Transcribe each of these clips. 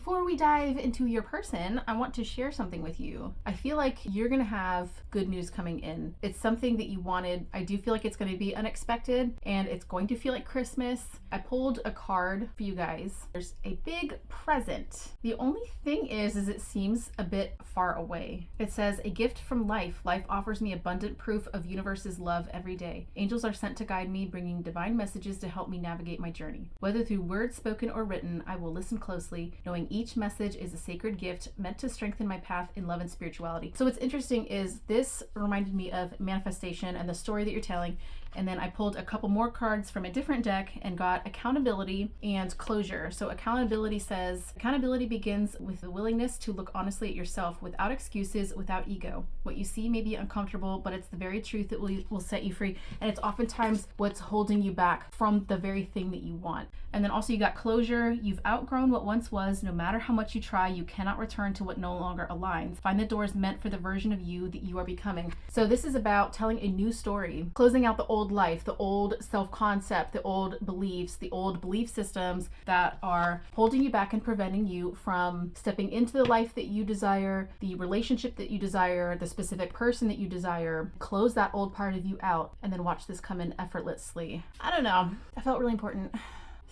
Before we dive into your person, I want to share something with you. I feel like you're going to have good news coming in. It's something that you wanted. I do feel like it's going to be unexpected and it's going to feel like Christmas. I pulled a card for you guys. There's a big present. The only thing is it seems a bit far away. It says, a gift from life. Life offers me abundant proof of universe's love every day. Angels are sent to guide me, bringing divine messages to help me navigate my journey. Whether through words spoken or written, I will listen closely, knowing each message is a sacred gift meant to strengthen my path in love and spirituality. So what's interesting is this reminded me of manifestation and the story that you're telling. And then I pulled a couple more cards from a different deck and got accountability and closure. So accountability says, accountability begins with the willingness to look honestly at yourself without excuses, without ego. What you see may be uncomfortable, but it's the very truth that will set you free. And it's oftentimes what's holding you back from the very thing that you want. And then also you got closure. You've outgrown what once was. No matter how much you try, you cannot return to what no longer aligns. Find the doors meant for the version of you that you are becoming. So this is about telling a new story, closing out the old life, the old self-concept, the old beliefs, the old belief systems that are holding you back and preventing you from stepping into the life that you desire, the relationship that you desire, the specific person that you desire. Close that old part of you out and then watch this come in effortlessly. I don't know. I felt really important.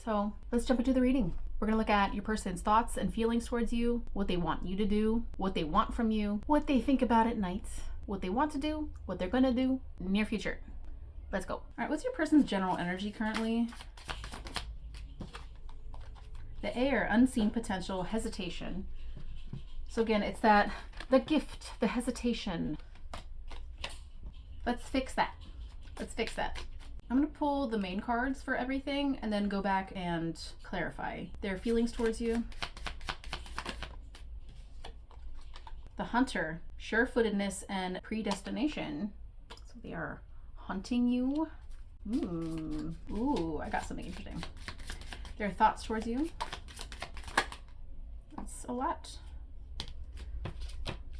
So let's jump into the reading. We're going to look at your person's thoughts and feelings towards you, what they want you to do, what they want from you, what they think about at night, what they want to do, what they're going to do in the near future. Let's go. All right, what's your person's general energy currently? The air, unseen potential, hesitation. So again, it's that, the gift, the hesitation. Let's fix that. Let's fix that. I'm going to pull the main cards for everything and then go back and clarify their feelings towards you. The hunter, sure-footedness and predestination. So they are hunting you. Ooh, I got something interesting. Their thoughts towards you. That's a lot.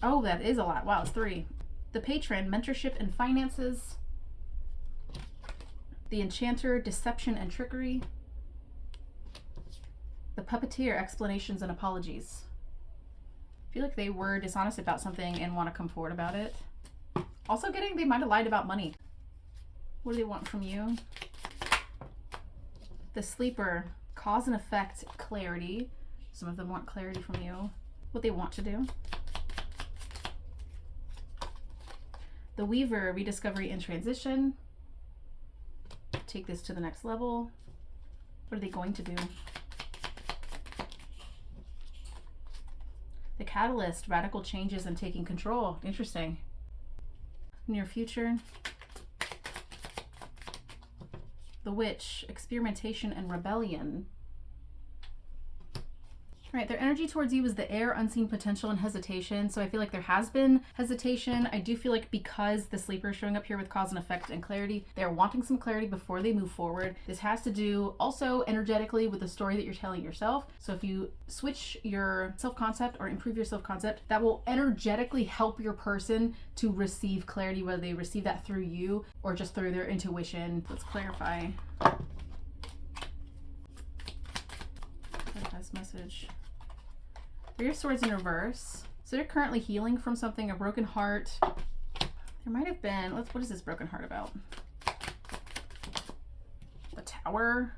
Oh, that is a lot. Wow, it's 3. The patron, mentorship and finances. The enchanter, deception and trickery. The puppeteer, explanations and apologies. I feel like they were dishonest about something and want to come forward about it. Also getting, they might have lied about money. What do they want from you? The sleeper, cause and effect, clarity. Some of them want clarity from you. What they want to do. The weaver, rediscovery and transition. Take this to the next level. What are they going to do? The catalyst, radical changes and taking control. Interesting. Near future. The witch, experimentation and rebellion. All right, their energy towards you is the air, unseen potential and hesitation. So I feel like there has been hesitation. I do feel like because the sleeper is showing up here with cause and effect and clarity, they're wanting some clarity before they move forward. This has to do also energetically with the story that you're telling yourself. So if you switch your self-concept or improve your self-concept, that will energetically help your person to receive clarity, whether they receive that through you or just through their intuition. Let's clarify. This message. 3 of Swords in reverse. So they're currently healing from something, a broken heart. There might have been, what is this broken heart about? The Tower.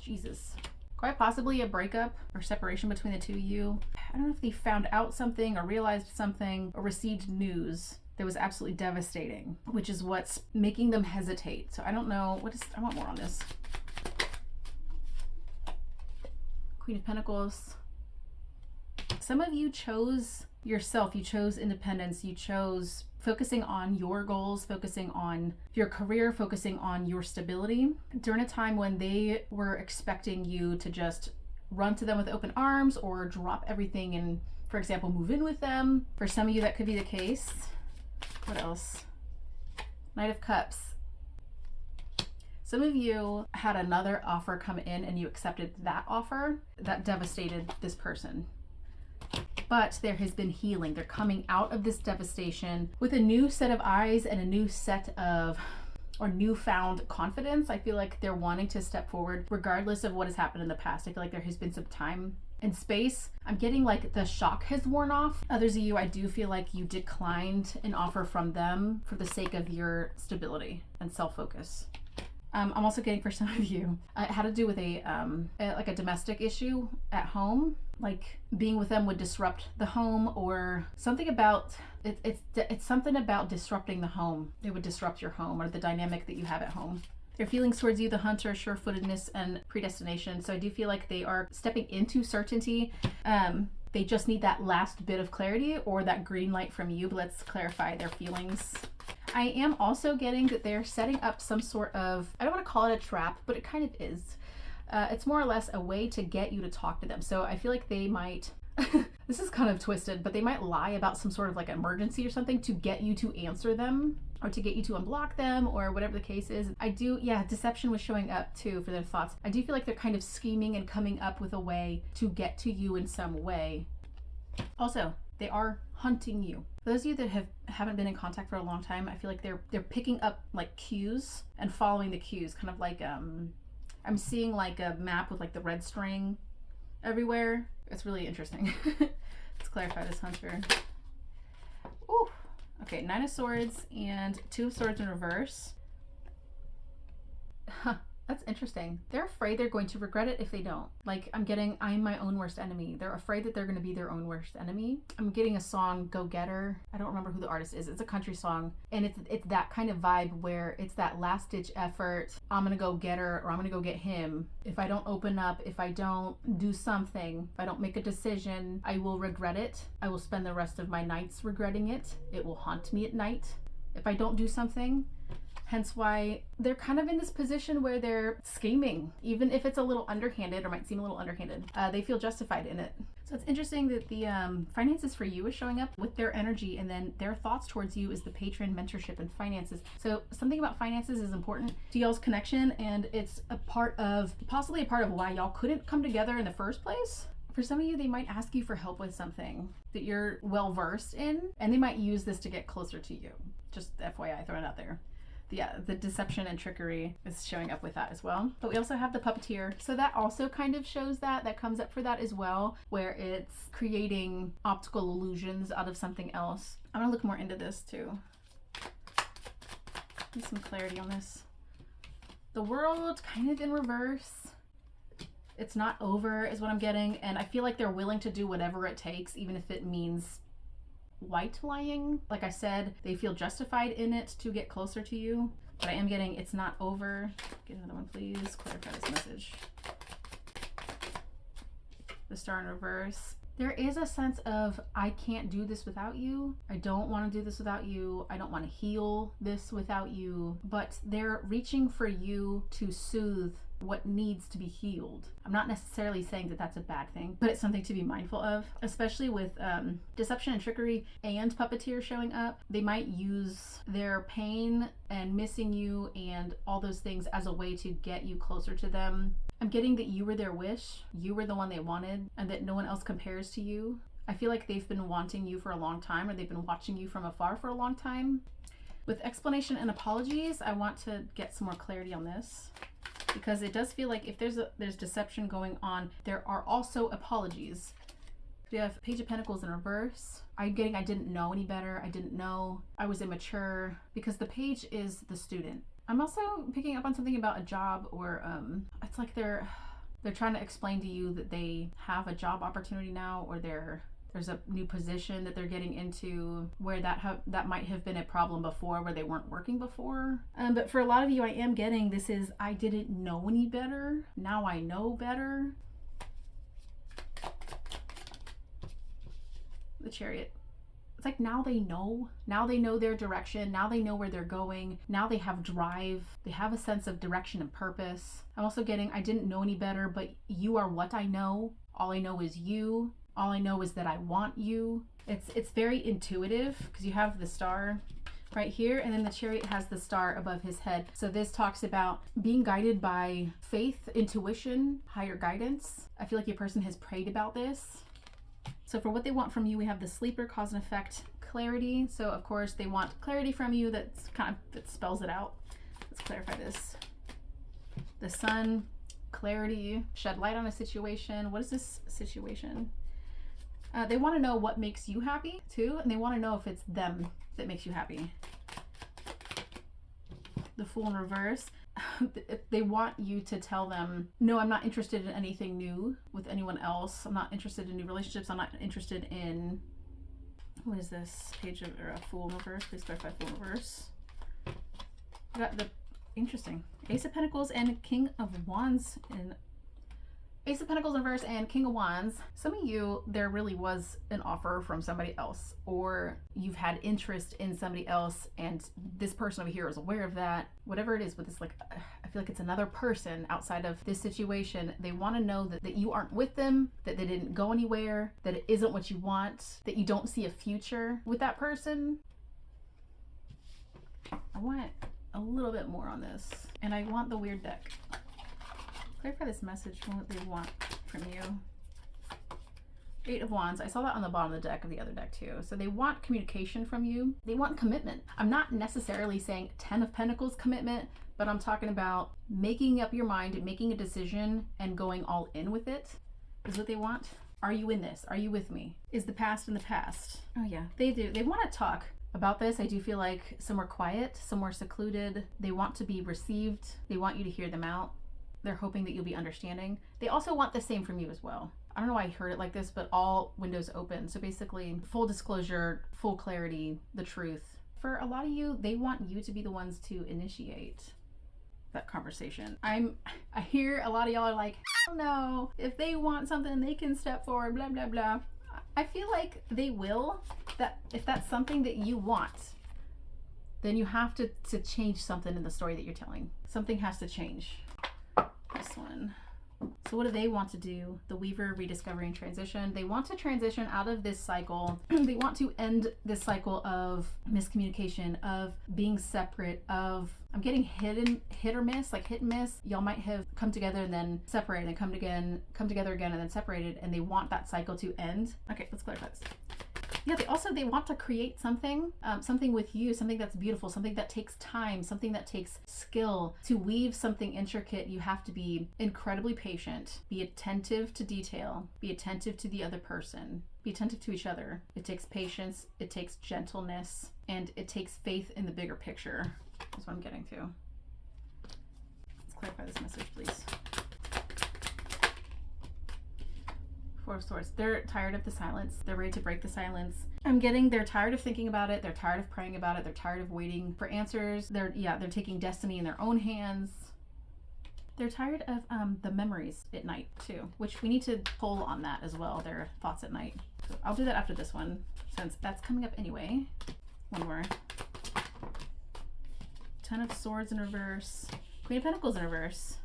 Jesus. Quite possibly a breakup or separation between the two of you. I don't know if they found out something or realized something or received news that was absolutely devastating, which is what's making them hesitate. So I don't know, I want more on this. Queen of Pentacles. Some of you chose yourself, you chose independence, you chose focusing on your goals, focusing on your career, focusing on your stability during a time when they were expecting you to just run to them with open arms or drop everything and, for example, move in with them. For some of you, that could be the case. What else? Knight of Cups. Some of you had another offer come in and you accepted that offer. That devastated this person. But there has been healing. They're coming out of this devastation with a new set of eyes and a new set of, or newfound confidence. I feel like they're wanting to step forward regardless of what has happened in the past. I feel like there has been some time In space, I'm getting like the shock has worn off. Others of you, I do feel like you declined an offer from them for the sake of your stability and self-focus. I'm also getting for some of you, it had to do with like a domestic issue at home. Like being with them would disrupt the home, or something about it's something about disrupting the home. It would disrupt your home or the dynamic that you have at home. Their feelings towards you, the hunter, sure-footedness and predestination. So I do feel like they are stepping into certainty. They just need that last bit of clarity or that green light from you. But let's clarify their feelings. I am also getting that they're setting up some sort of, I don't want to call it a trap, but it kind of is. It's more or less a way to get you to talk to them. So I feel like they might, this is kind of twisted, but they might lie about some sort of like emergency or something to get you to answer them or to get you to unblock them or whatever the case is. Deception was showing up too for their thoughts. I do feel like they're kind of scheming and coming up with a way to get to you in some way. Also, they are hunting you. For those of you that haven't been in contact for a long time, I feel like they're picking up like cues and following the cues, kind of like I'm seeing like a map with like the red string everywhere. It's really interesting. Let's clarify this hunter. Ooh. Okay, 9 of Swords and 2 of Swords in reverse. Huh. That's interesting. They're afraid they're going to regret it if they don't. Like, I'm my own worst enemy. They're afraid that they're going to be their own worst enemy. I'm getting a song, Go Getter. I don't remember who the artist is. It's a country song. And it's that kind of vibe where it's that last ditch effort. I'm going to go get her or I'm going to go get him. If I don't open up, if I don't do something, if I don't make a decision, I will regret it. I will spend the rest of my nights regretting it. It will haunt me at night if I don't do something. Hence why they're kind of in this position where they're scheming, even if it's a little underhanded or might seem a little underhanded. They feel justified in it. So it's interesting that the finances for you is showing up with their energy, and then their thoughts towards you is the patron, mentorship, and finances. So something about finances is important to y'all's connection, and it's possibly a part of why y'all couldn't come together in the first place. For some of you, they might ask you for help with something that you're well versed in, and they might use this to get closer to you. Just FYI, throwing it out there. Yeah, the deception and trickery is showing up with that as well. But we also have the puppeteer. So that also kind of shows that comes up for that as well, where it's creating optical illusions out of something else. I'm gonna look more into this too. Need some clarity on this. The world kind of in reverse. It's not over is what I'm getting. And I feel like they're willing to do whatever it takes, even if it means white lying. Like I said, they feel justified in it to get closer to you, but I am getting it's not over. Get another one, please. Clarify this message. The Star in reverse. There is a sense of, I can't do this without you. I don't want to do this without you. I don't want to heal this without you. But they're reaching for you to soothe what needs to be healed. I'm not necessarily saying that that's a bad thing, but it's something to be mindful of, especially with deception and trickery and puppeteer showing up. They might use their pain and missing you and all those things as a way to get you closer to them. I'm getting that you were their wish, you were the one they wanted, and that no one else compares to you. I feel like they've been wanting you for a long time, or they've been watching you from afar for a long time. With explanation and apologies, I want to get some more clarity on this, because it does feel like if there's deception going on, there are also apologies. We have Page of Pentacles in reverse. I'm getting I didn't know any better. I didn't know. I was immature, because the page is the student. I'm also picking up on something about a job, or it's like they're trying to explain to you that they have a job opportunity now, or there's a new position that they're getting into where that might have been a problem before, where they weren't working before. But for a lot of you, I am getting this is I didn't know any better. Now I know better. The Chariot. It's like now they know. Now they know their direction. Now they know where they're going. Now they have drive. They have a sense of direction and purpose. I'm also getting I didn't know any better, but you are what I know. All I know is you. All I know is that I want you. It's very intuitive, because you have the Star right here, and then the Chariot has the Star above his head. So this talks about being guided by faith, intuition, higher guidance. I feel like your person has prayed about this. So for what they want from you, we have the Sleeper, cause and effect, clarity. So of course they want clarity from you that spells it out. Let's clarify this. The Sun, clarity, shed light on a situation. What is this situation? They want to know what makes you happy too, and they want to know if it's them that makes you happy. The Fool in reverse. They want you to tell them, no, I'm not interested in anything new with anyone else. I'm not interested in new relationships. I'm not interested in, what is this page of, or a Fool in reverse? Please clarify Fool in reverse. I got the interesting Ace of Pentacles and King of Wands in Ace of Pentacles in reverse and King of Wands. Some of you, there really was an offer from somebody else, or you've had interest in somebody else and this person over here is aware of that. Whatever it is with this, like, I feel like it's another person outside of this situation. They want to know that you aren't with them, that they didn't go anywhere, that it isn't what you want, that you don't see a future with that person. I want a little bit more on this, and I want the weird deck. Clarify this message from what they want from you. Eight of Wands. I saw that on the bottom of the deck of the other deck too. So they want communication from you. They want commitment. I'm not necessarily saying 10 of Pentacles commitment, but I'm talking about making up your mind and making a decision and going all in with it is what they want. Are you in this? Are you with me? Is the past in the past? Oh yeah, they do. They want to talk about this. I do feel like somewhere quiet, somewhere secluded. They want to be received. They want you to hear them out. They're hoping that you'll be understanding. They also want the same from you as well. I don't know why I heard it like this, but all windows open. So basically, full disclosure, full clarity, the truth. For a lot of you, they want you to be the ones to initiate that conversation. I hear a lot of y'all are like, oh no, if they want something, they can step forward, blah, blah, blah. I feel like they will, that if that's something that you want, then you have to change something in the story that you're telling. Something has to change. This one. So what do they want to do? The Weaver, rediscovery, and transition. They want to transition out of this cycle. They want to end this cycle of miscommunication, of being separate, of, I'm getting hit or miss, like hit and miss. Y'all might have come together and then separated and come together again and then separated, and they want that cycle to end. Okay, let's clarify this. Yeah, they want to create something, something with you, something that's beautiful, something that takes time, something that takes skill. To weave something intricate, you have to be incredibly patient, be attentive to detail, be attentive to the other person, be attentive to each other. It takes patience, it takes gentleness, and it takes faith in the bigger picture. That's what I'm getting to. Let's clarify this message, please. Four of Swords. They're tired of the silence. They're ready to break the silence. I'm getting they're tired of thinking about it. They're tired of praying about it. They're tired of waiting for answers. They're taking destiny in their own hands. They're tired of the memories at night too, which we need to pull on that as well. Their thoughts at night. So I'll do that after this one since that's coming up anyway. One more. Ten of Swords in reverse. Queen of Pentacles in reverse.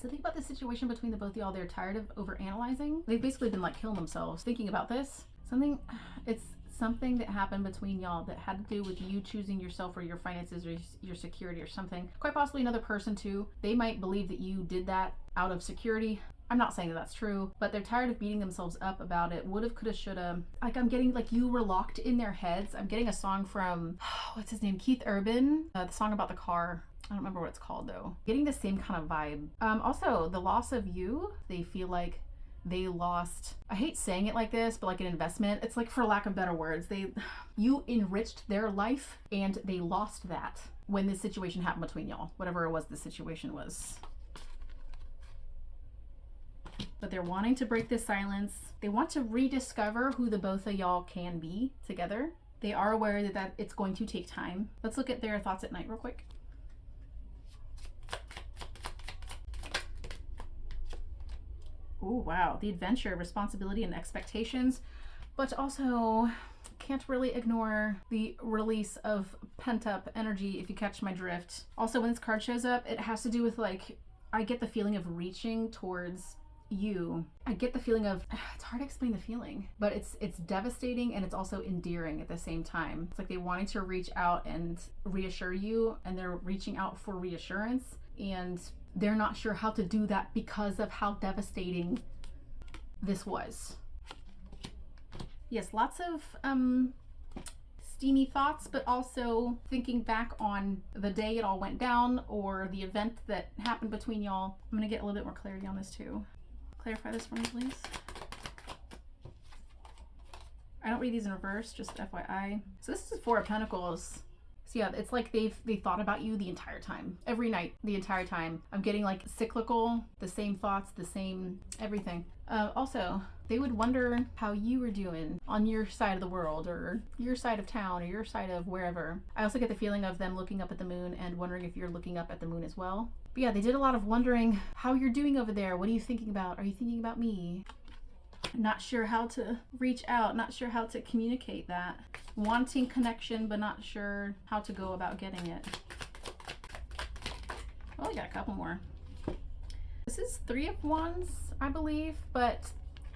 So think about the situation between the both of y'all. They're tired of overanalyzing. They've basically been like killing themselves thinking about this. It's something that happened between y'all that had to do with you choosing yourself or your finances or your security or something. Quite possibly another person too. They might believe that you did that out of security. I'm not saying that that's true, but they're tired of beating themselves up about it. Would've, coulda, shoulda. Like I'm getting like you were locked in their heads. I'm getting a song from, what's his name? Keith Urban. The song about the car. I don't remember what it's called though. Getting the same kind of vibe. Also, the loss of you, they feel like they lost, I hate saying it like this, but like an investment. It's like, for lack of better words, you enriched their life and they lost that when this situation happened between y'all, whatever it was the situation was. But they're wanting to break this silence. They want to rediscover who the both of y'all can be together. They are aware that it's going to take time. Let's look at their thoughts at night real quick. Oh, wow. The adventure, responsibility, and expectations, but also can't really ignore the release of pent-up energy, if you catch my drift. Also, when this card shows up, it has to do with, like, I get the feeling of reaching towards you. I get the feeling of, it's hard to explain the feeling, but it's devastating and it's also endearing at the same time. It's like they wanting to reach out and reassure you, and they're reaching out for reassurance, and they're not sure how to do that because of how devastating this was. Yes, lots of steamy thoughts, but also thinking back on the day it all went down or the event that happened between y'all. I'm gonna get a little bit more clarity on this too. Clarify this for me, please. I don't read these in reverse, just FYI. So this is Four of Pentacles. So yeah, it's like they thought about you the entire time. Every night, the entire time. I'm getting like cyclical, the same thoughts, the same everything. Also, they would wonder how you were doing on your side of the world or your side of town or your side of wherever. I also get the feeling of them looking up at the moon and wondering if you're looking up at the moon as well. But yeah, they did a lot of wondering how you're doing over there. What are you thinking about? Are you thinking about me? Not sure how to reach out, not sure how to communicate that. Wanting connection, but not sure how to go about getting it. Well, we got a couple more. This is Three of Wands, I believe, but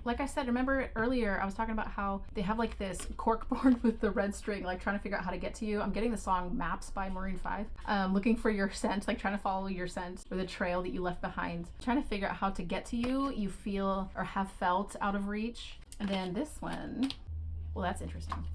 like I said, remember earlier I was talking about how they have like this cork board with the red string, like trying to figure out how to get to you. I'm getting the song Maps by Maroon 5. Looking for your scent, like trying to follow your scent or the trail that you left behind. Trying to figure out how to get to you, you feel or have felt out of reach. And then this one, well, that's interesting.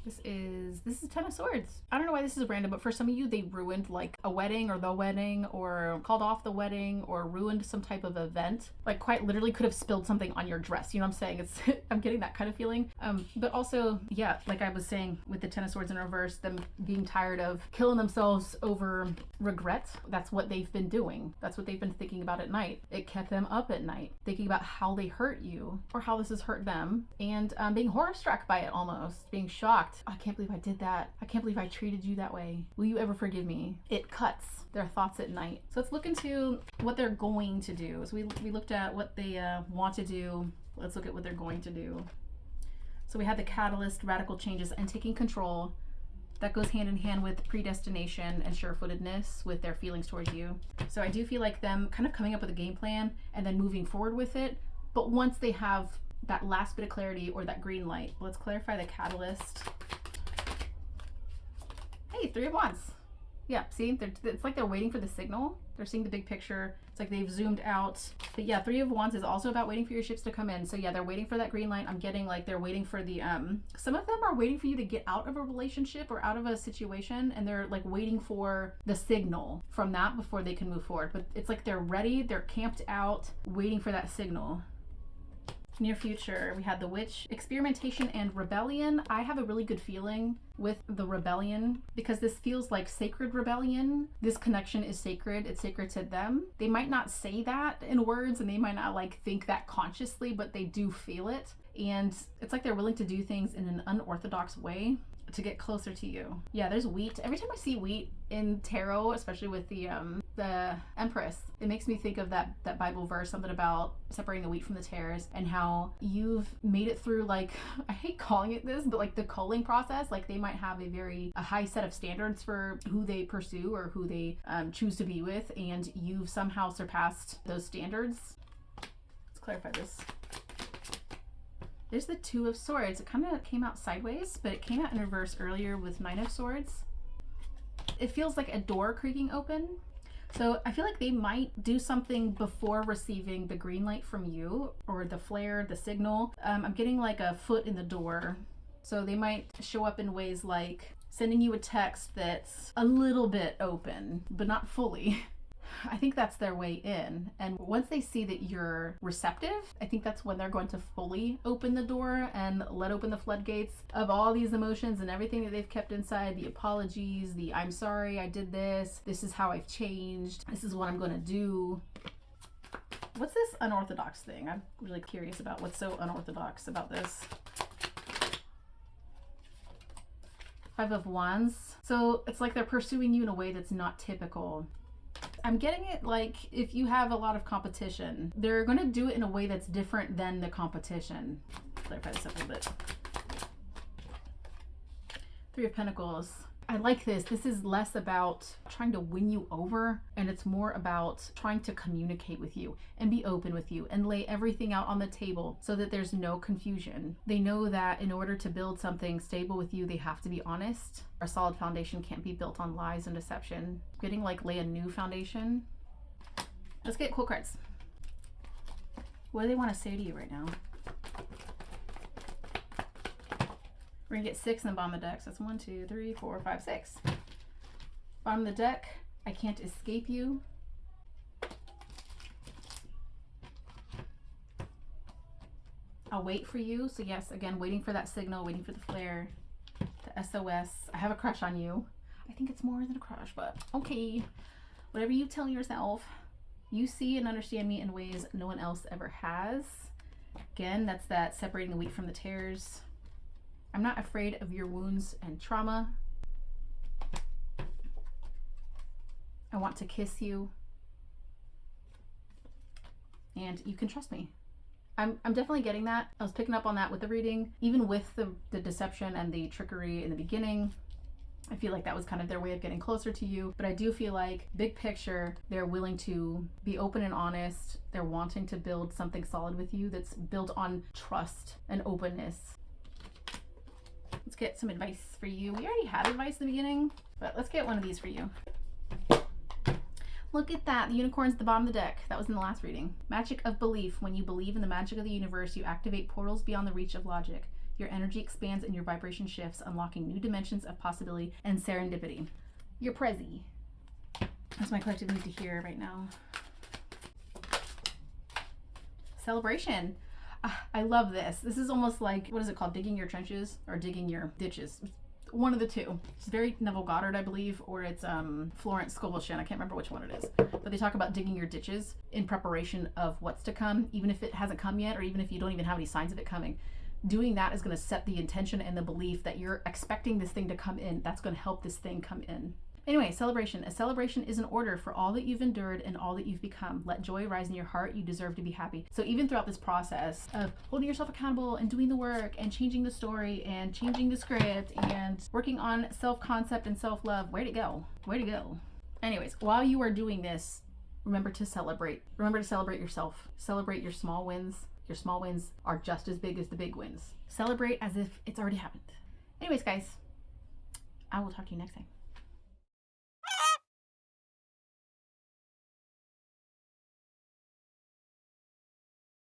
This is Ten of Swords. I don't know why this is random, but for some of you, they ruined like a wedding or the wedding or called off the wedding or ruined some type of event. Like quite literally could have spilled something on your dress. You know what I'm saying? It's I'm getting that kind of feeling. But also, yeah, like I was saying with the Ten of Swords in reverse, them being tired of killing themselves over regret. That's what they've been doing. That's what they've been thinking about at night. It kept them up at night, thinking about how they hurt you or how this has hurt them and being horror struck by it almost, being shocked. I can't believe I did that. I can't believe I treated you that way. Will you ever forgive me? It cuts their thoughts at night. So let's look into what they're going to do. So we looked at what they want to do. Let's look at what they're going to do. So we had the catalyst, radical changes, and taking control. That goes hand in hand with predestination and sure-footedness with their feelings towards you. So I do feel like them kind of coming up with a game plan and then moving forward with it. But once they have that last bit of clarity or that green light, let's clarify the catalyst. Hey, Three of Wands. Yeah, see, it's like they're waiting for the signal. They're seeing the big picture. It's like they've zoomed out. But yeah, Three of Wands is also about waiting for your ships to come in. So yeah, they're waiting for that green light. I'm getting like they're waiting for the, some of them are waiting for you to get out of a relationship or out of a situation. And they're like waiting for the signal from that before they can move forward. But it's like they're ready. They're camped out, waiting for that signal. Near future, we had the Witch, experimentation, and rebellion. I have a really good feeling with the rebellion because this feels like sacred rebellion. This connection is sacred. It's sacred to them. They might not say that in words and they might not like think that consciously, but they do feel it. And it's like they're willing to do things in an unorthodox way to get closer to you. Yeah, there's wheat. Every time I see wheat in tarot, especially with the Empress, it makes me think of that Bible verse, something about separating the wheat from the tares, and how you've made it through, like, I hate calling it this, but like the culling process. Like they might have a high set of standards for who they pursue or who they choose to be with, and you've somehow surpassed those standards. Let's clarify this. There's the Two of Swords. It kind of came out sideways, but it came out in reverse earlier with Nine of Swords. It feels like a door creaking open. So I feel like they might do something before receiving the green light from you or the flare, the signal. I'm getting like a foot in the door. So they might show up in ways like sending you a text that's a little bit open, but not fully. I think that's their way in. And once they see that you're receptive, I think that's when they're going to fully open the door and let open the floodgates of all these emotions and everything that they've kept inside. The apologies, the I'm sorry, I did this. This is how I've changed. This is what I'm going to do. What's this unorthodox thing? I'm really curious about what's so unorthodox about this. Five of Wands. So it's like they're pursuing you in a way that's not typical. I'm getting it like if you have a lot of competition, they're going to do it in a way that's different than the competition. Clarify this up a little bit. Three of Pentacles. I like this. This is less about trying to win you over and it's more about trying to communicate with you and be open with you and lay everything out on the table so that there's no confusion. They know that in order to build something stable with you, they have to be honest. A solid foundation can't be built on lies and deception. Getting like lay a new foundation. Let's get cool cards. What do they want to say to you right now? We're gonna get 6 in the bottom of the deck. So that's 1, 2, 3, 4, 5, 6. Bottom of the deck, I can't escape you. I'll wait for you. So yes, again, waiting for that signal, waiting for the flare, the SOS. I have a crush on you. I think it's more than a crush, but okay. Whatever you tell yourself. You see and understand me in ways no one else ever has. Again, that's that separating the wheat from the tares. I'm not afraid of your wounds and trauma. I want to kiss you. And you can trust me. I'm definitely getting that. I was picking up on that with the reading. Even with the deception and the trickery in the beginning, I feel like that was kind of their way of getting closer to you. But I do feel like, big picture, they're willing to be open and honest. They're wanting to build something solid with you that's built on trust and openness. Let's get some advice for you. We already had advice in the beginning, but let's get one of these for you. Look at that. The unicorn's at the bottom of the deck. That was in the last reading. Magic of belief. When you believe in the magic of the universe, you activate portals beyond the reach of logic. Your energy expands and your vibration shifts, unlocking new dimensions of possibility and serendipity. You're Prezi. That's my collective need to hear right now. Celebration. I love this. This is almost like, what is it called? Digging your trenches or digging your ditches. One of the two. It's very Neville Goddard, I believe, or it's Florence Scovel Shinn. I can't remember which one it is. But they talk about digging your ditches in preparation of what's to come, even if it hasn't come yet, or even if you don't even have any signs of it coming. Doing that is going to set the intention and the belief that you're expecting this thing to come in. That's going to help this thing come in. Anyway, celebration. A celebration is an order for all that you've endured and all that you've become. Let joy rise in your heart. You deserve to be happy. So even throughout this process of holding yourself accountable and doing the work and changing the story and changing the script and working on self-concept and self-love, where'd it go? Where'd it go? Anyways, while you are doing this, remember to celebrate. Remember to celebrate yourself. Celebrate your small wins. Your small wins are just as big as the big wins. Celebrate as if it's already happened. Anyways, guys, I will talk to you next time.